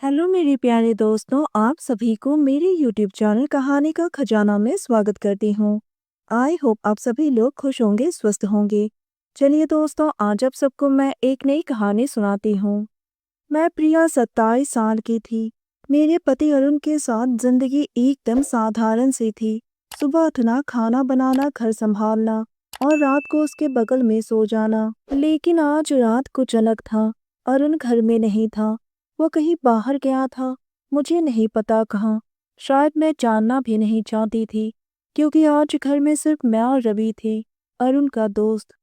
Hello मेरे प्यारे दोस्तों, आप सभी को मेरे यूट्यूब चैनल कहानी का खजाना में स्वागत करती हूँ। आई होप आप सभी लोग खुश होंगे, स्वस्थ होंगे। चलिए दोस्तों, आज आप सबको मैं एक नई कहानी सुनाती हूँ। मैं प्रिया 27 साल की थी। मेरे पति अरुण के साथ जिंदगी एकदम साधारण सी थी। सुबह उठना, खाना बनाना, घर संभालना और रात को उसके बगल में सो जाना। लेकिन आज रात कुछ अलग था। अरुण घर में नहीं था। वो कहीं बाहर गया था। मुझे नहीं पता कहाँ। शायद मैं जानना भी नहीं चाहती थी, क्योंकि आज घर में सिर्फ मैं और रवि थे, अरुण का दोस्त।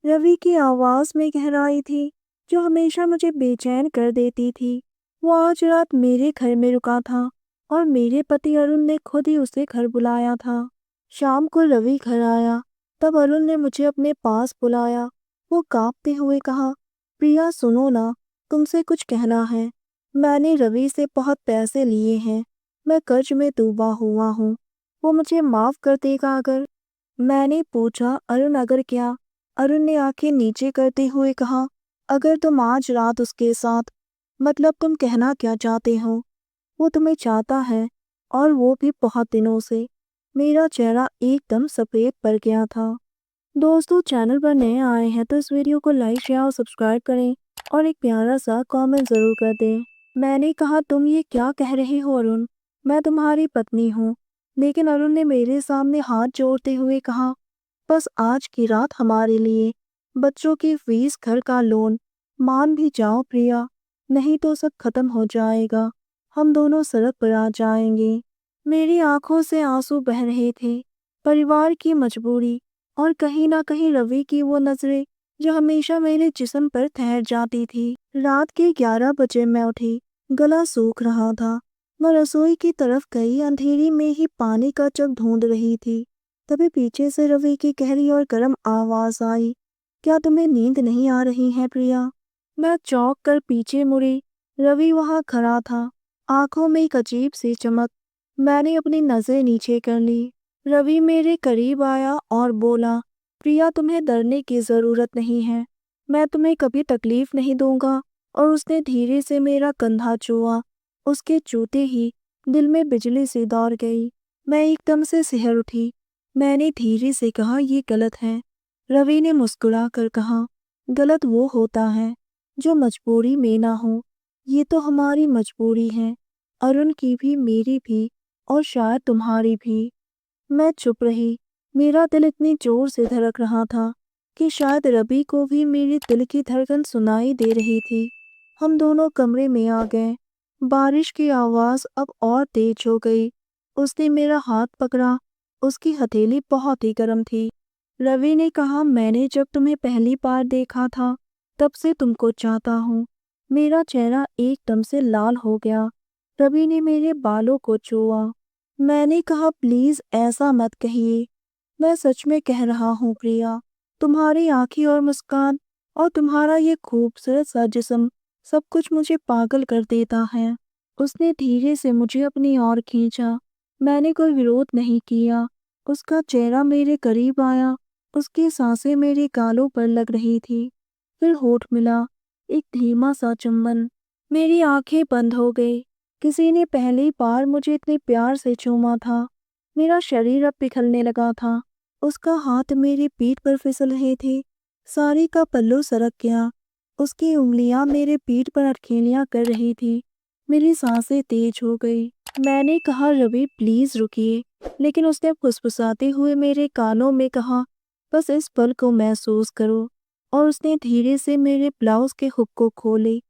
रवि की आवाज में गहराई थी, जो हमेशा मुझे बेचैन कर देती थी। वो आज रात मेरे घर में रुका था और मेरे पति अरुण ने खुद ही उसे घर बुलाया था। शाम को रवि घर आया, तब अरुण ने मुझे अपने पास बुलाया। वो कांपते हुए कहा, प्रिया सुनो ना, तुमसे कुछ कहना है। मैंने रवि से बहुत पैसे लिए हैं। मैं कर्ज में डूबा हुआ हूँ। वो मुझे माफ कर देगा अगर। मैंने पूछा, अरुण अगर क्या? अरुण ने आंखें नीचे करते हुए कहा, अगर तुम आज रात उसके साथ। मतलब तुम कहना क्या चाहते हो? वो तुम्हें चाहता है, और वो भी बहुत दिनों से। मेरा चेहरा एकदम सफेद पड़ गया था। दोस्तों, चैनल पर नए आए हैं तो इस वीडियो को लाइक, शेयर और सब्सक्राइब करें और एक प्यारा सा कमेंट जरूर कर दें। मैंने कहा, तुम ये क्या कह रहे हो अरुण? मैं तुम्हारी पत्नी हूँ। लेकिन अरुण ने मेरे सामने हाथ जोड़ते हुए कहा, बस आज की रात हमारे लिए, बच्चों की फीस, घर का लोन। मान भी जाओ प्रिया, नहीं तो सब खत्म हो जाएगा। हम दोनों सड़क पर आ जाएंगे। मेरी आंखों से आंसू बह रहे थे। परिवार की मजबूरी और कहीं ना कहीं रवि की वो नजरें, जो हमेशा मेरे जिस्म पर ठहर जाती थी। रात के 11 बजे मैं उठी। गला सूख रहा था। मैं रसोई की तरफ गई। अंधेरी में ही पानी का जग ढूंढ रही थी। तभी पीछे से रवि की गहरी और गर्म आवाज आई, क्या तुम्हें नींद नहीं आ रही है प्रिया? मैं चौंक कर पीछे मुड़ी। रवि वहां खड़ा था, आंखों में एक अजीब सी चमक। मैंने अपनी नजर नीचे कर ली। रवि मेरे करीब आया और बोला, प्रिया तुम्हें डरने की जरूरत नहीं है। मैं तुम्हें कभी तकलीफ नहीं दूंगा। और उसने धीरे से मेरा कंधा छुआ। उसके छूते ही दिल में बिजली सी दौड़ गई। मैं एकदम से सिहर उठी। मैंने धीरे से कहा, ये गलत है। रवि ने मुस्कुरा कर कहा, गलत वो होता है जो मजबूरी में ना हो। ये तो हमारी मजबूरी है, अरुण की भी, मेरी भी, और शायद तुम्हारी भी। मैं चुप रही। मेरा दिल इतनी जोर से धड़क रहा था कि शायद रवि को भी मेरे दिल की धड़कन सुनाई दे रही थी। हम दोनों कमरे में आ गए। बारिश की आवाज अब और तेज हो गई। उसने मेरा हाथ पकड़ा। उसकी हथेली बहुत ही गर्म थी। रवि ने कहा, मैंने जब तुम्हें पहली बार देखा था, तब से तुमको चाहता हूँ। मेरा चेहरा एकदम से लाल हो गया। रवि ने मेरे बालों को छुआ। मैंने कहा, प्लीज ऐसा मत कहिए। मैं सच में कह रहा हूँ प्रिया। तुम्हारी आंखें और मुस्कान और तुम्हारा ये खूबसूरत सा जिस्म, सब कुछ मुझे पागल कर देता है। उसने धीरे से मुझे अपनी ओर खींचा। मैंने कोई विरोध नहीं किया। उसका चेहरा मेरे करीब आया। उसकी सांसें मेरे गालों पर लग रही थी। फिर होठ मिला, एक धीमा सा चुंबन। मेरी आंखें बंद हो गई। किसी ने पहली बार मुझे इतने प्यार से चूमा था। मेरा शरीर अब पिघलने लगा था। उसका हाथ मेरी पीठ पर फिसल रहे थे। साड़ी का पल्लू सरक गया। उसकी उंगलियां मेरे पीठ पर अटखेलियां कर रही थी। मेरी सांसें तेज हो गई। मैंने कहा, रवि प्लीज रुकिए। लेकिन उसने फुसफुसाते हुए मेरे कानों में कहा, बस इस पल को महसूस करो। और उसने धीरे से मेरे ब्लाउज के हुक को खोले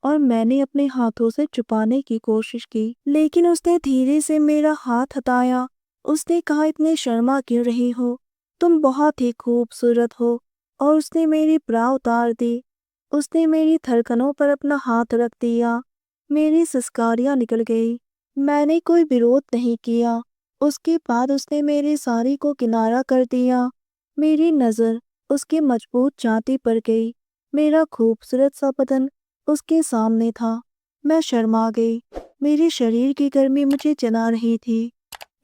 और मैंने अपने हाथों से छुपाने की कोशिश की, लेकिन उसने धीरे से मेरा हाथ हटाया। उसने कहा, इतने शर्मा क्यों रही हो? तुम बहुत ही खूबसूरत हो। और उसने मेरी ब्रा उतार दी। उसने मेरी धड़कनों पर अपना हाथ रख दिया। मेरी सिसकारियां निकल गई। मैंने कोई विरोध नहीं किया। उसके बाद उसने मेरी साड़ी को किनारा कर दिया। मेरी नज़र उसकी मजबूत छाती पर गई। मेरा खूबसूरत सा बदन उसके सामने था। मैं शर्मा गई। मेरे शरीर की गर्मी मुझे जला रही थी।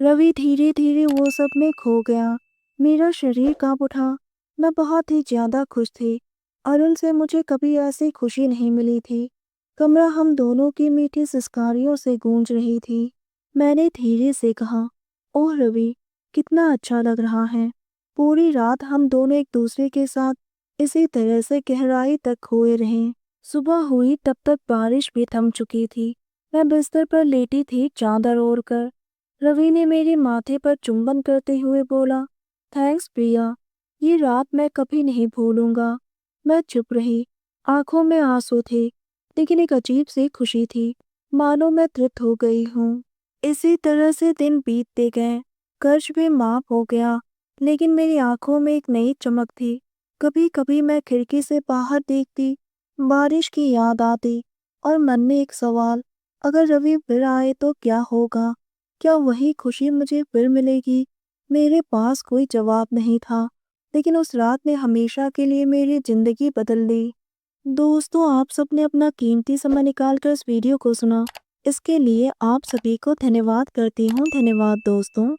रवि धीरे धीरे वो सब में खो गया। मेरा शरीर कांप उठा। मैं बहुत ही ज्यादा खुश थी। अरुण से मुझे कभी ऐसी खुशी नहीं मिली थी। कमरा हम दोनों की मीठी सिसकारियों से गूंज रही थी। मैंने धीरे से कहा, ओह रवि, कितना अच्छा लग रहा है। पूरी रात हम दोनों एक दूसरे के साथ इसी तरह से गहराई तक खोए रहे। सुबह हुई तब तक बारिश भी थम चुकी थी। मैं बिस्तर पर लेटी थी चादर ओढ़कर। रवि ने मेरे माथे पर चुंबन करते हुए बोला, थैंक्स प्रिया, ये रात मैं कभी नहीं भूलूंगा। मैं चुप रही, आंखों में आंसू थे, लेकिन एक अजीब सी खुशी थी, मानो मैं तृप्त हो गई हूँ। इसी तरह से दिन बीतते गए, कर्ज भी माफ हो गया, लेकिन मेरी आंखों में एक नई चमक थी। कभी कभी मैं खिड़की से बाहर देखती, बारिश की याद आती और मन में एक सवाल, अगर रवि फिर आए तो क्या होगा? क्या वही खुशी मुझे फिर मिलेगी? मेरे पास कोई जवाब नहीं था, लेकिन उस रात ने हमेशा के लिए मेरी जिंदगी बदल दी। दोस्तों, आप सबने अपना कीमती समय निकालकर इस वीडियो को सुना, इसके लिए आप सभी को धन्यवाद करती हूँ। धन्यवाद दोस्तों।